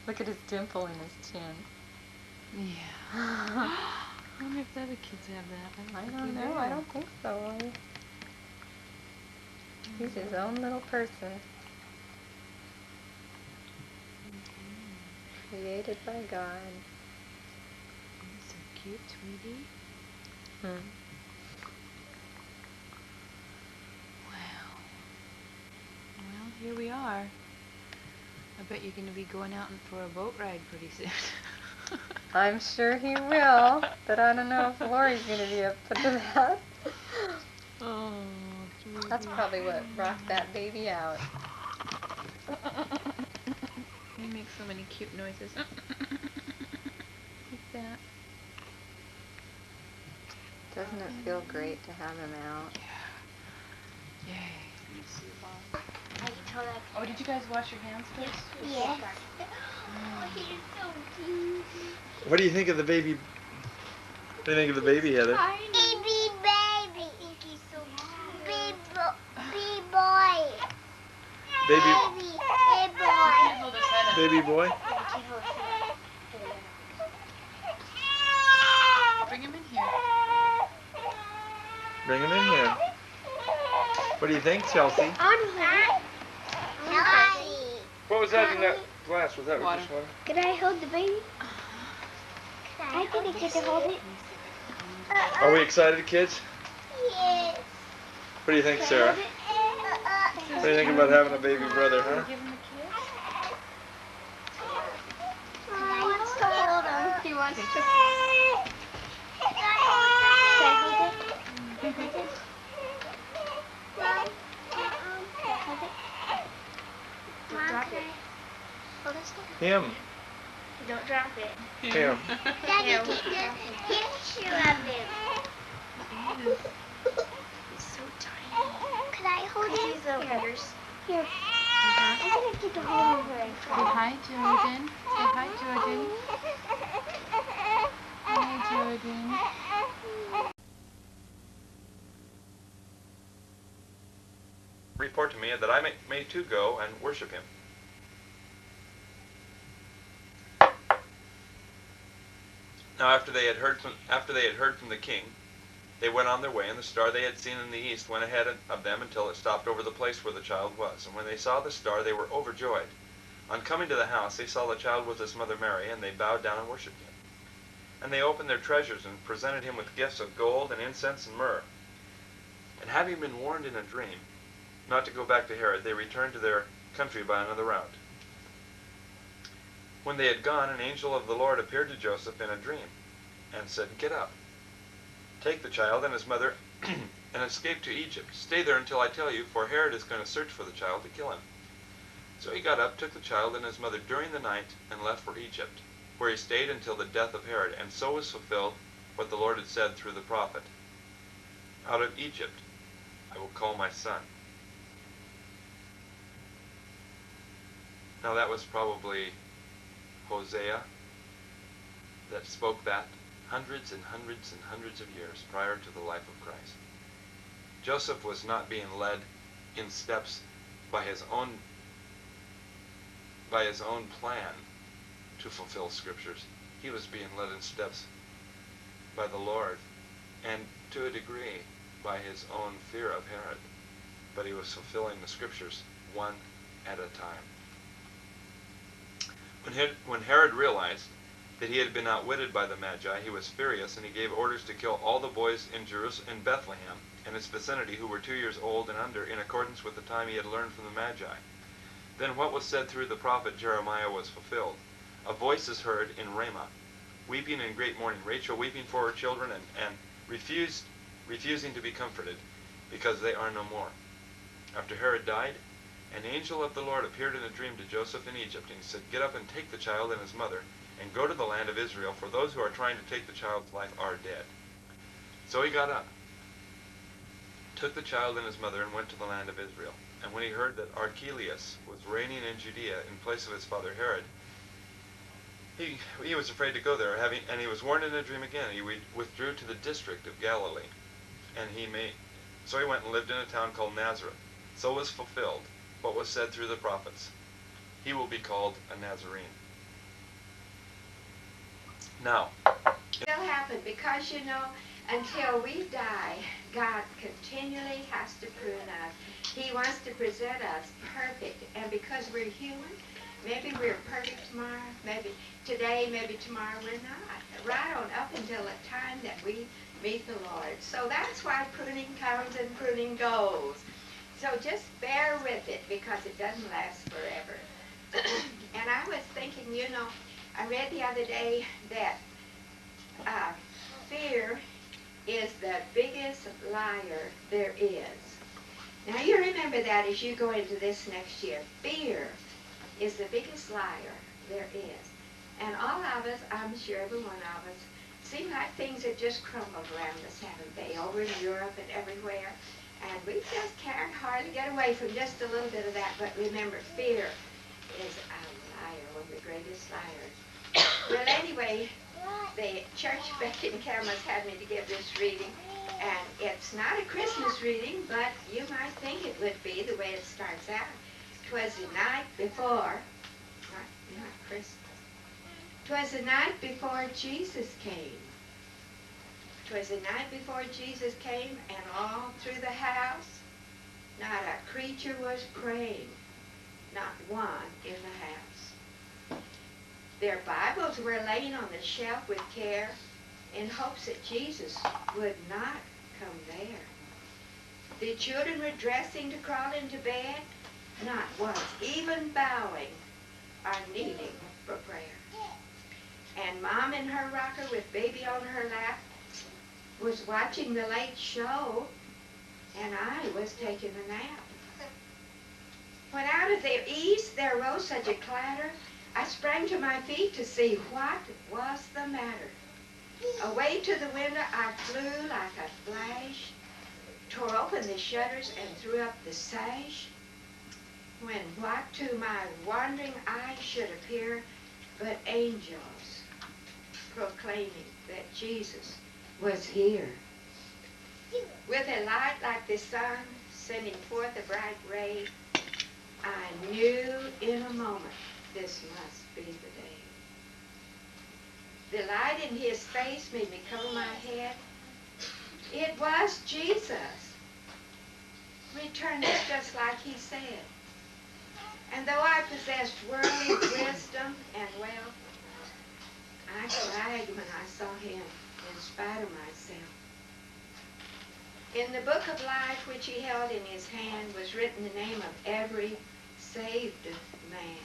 Look at his dimple in his chin. Yeah. I wonder if the other kids have that. I don't know. I don't think so. He's his own little person. Created by God. So cute, sweetie. Hmm. Well, here we are. I bet you're going to be going out for a boat ride pretty soon. I'm sure he will, but I don't know if Lori's going to be up to that. Oh, sweetie. That's probably what rocked that baby out. He makes so many cute noises. Like that. Doesn't it feel great to have him out? Yeah. Yay. Oh, did you guys wash your hands first? Yes. Oh, he's so cute. What do you think of the baby? What do you think of the baby, Heather? Baby, baby. I think he's so cute. Baby boy. Baby, boy. Hold his head up. baby boy. Bring him in here. Bring him in here. What do you think, Chelsea? What was that in that glass? Was that Water. just water? Could I hold the baby? I think I get to hold it. Are we excited, kids? Yes. What do you think, Sarah? What do you think about having a baby brother, huh? Give him a kiss. He wants to hold him. He wants to. Can I hold it? Can I hold it? Don't drop it. Hold this thing. Him. Don't drop it. Him. Daddy, take the picture of him. He's so tiny. Could I hold him? Use the fingers. Here. I'm going to get the hold over it. Say hi, Jordan. Say hi, Jordan. Hi, Jordan. Report to me that I may too go and worship him. Now after they had heard from the king, they went on their way, and the star they had seen in the east went ahead of them until it stopped over the place where the child was. And when they saw the star, they were overjoyed. On coming to the house, they saw the child with his mother Mary, and they bowed down and worshipped him. And they opened their treasures and presented him with gifts of gold and incense and myrrh. And having been warned in a dream not to go back to Herod, they returned to their country by another route. When they had gone, an angel of the Lord appeared to Joseph in a dream and said, "Get up, take the child and his mother and escape to Egypt. Stay there until I tell you, for Herod is going to search for the child to kill him." So he got up, took the child and his mother during the night, and left for Egypt, where he stayed until the death of Herod. And so was fulfilled what the Lord had said through the prophet, "Out of Egypt I will call my son." Now that was probably Hosea that spoke that hundreds and hundreds and hundreds of years prior to the life of Christ. Joseph was not being led in steps by his own plan to fulfill scriptures. He was being led in steps by the Lord, and to a degree by his own fear of Herod. But he was fulfilling the scriptures one at a time. When Herod realized that he had been outwitted by the Magi, he was furious, and he gave orders to kill all the boys in Bethlehem and its vicinity who were 2 years old and under, in accordance with the time he had learned from the Magi. Then what was said through the prophet Jeremiah was fulfilled. A voice is heard in Ramah, weeping in great mourning, Rachel weeping for her children and refusing to be comforted, because they are no more. After Herod died, an angel of the Lord appeared in a dream to Joseph in Egypt, and he said, "Get up and take the child and his mother, and go to the land of Israel, for those who are trying to take the child's life are dead." So he got up, took the child and his mother, and went to the land of Israel. And when he heard that Archelaus was reigning in Judea in place of his father Herod, he was afraid to go there, and he was warned in a dream again. He withdrew to the district of Galilee, so he went and lived in a town called Nazareth. So was fulfilled what was said through the prophets. he will be called a Nazarene. Now, Will happen because, you know, until we die, God continually has to prune us. He wants to present us perfect. And because we're human, maybe we're perfect tomorrow, maybe today, maybe tomorrow we're not. Right on up until the time that we meet the Lord. So that's why pruning comes and pruning goes. So just bear with it because it doesn't last forever. And I was thinking, you know, I read the other day that fear is the biggest liar there is. Now you remember that as you go into this next year. Fear is the biggest liar there is. And all of us, I'm sure every one of us, seem like things have just crumbled around us, haven't they? Over in Europe and everywhere. And we just can't hardly get away from just a little bit of that. But remember, fear is a liar, one of the greatest liars. Well, anyway, the church back in Camas had me to give this reading, and it's not a Christmas reading, but you might think it would be the way it starts out. 'Twas the night before, not Christmas. 'Twas the night before Jesus came. 'Twas the night before Jesus came, and all through the house, not a creature was praying, not one in the house. Their Bibles were laying on the shelf with care in hopes that Jesus would not come there. The children were dressing to crawl into bed, not once even bowing or kneeling for prayer. And Mom in her rocker with baby on her lap was watching the late show, and I was taking a nap. When out of their east there rose such a clatter, I sprang to my feet to see what was the matter. Away to the window I flew like a flash, tore open the shutters and threw up the sash, when what to my wandering eyes should appear but angels proclaiming that Jesus was here. With a light like the sun sending forth a bright ray, I knew in a moment this must be the day. The light in his face made me cover my head. It was Jesus, returned just like he said. And though I possessed worldly wisdom and wealth, I cried when I saw him in spite of myself. In the book of life which he held in his hand was written the name of every saved man.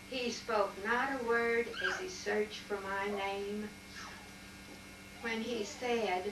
He spoke not a word as he searched for my name. When he said,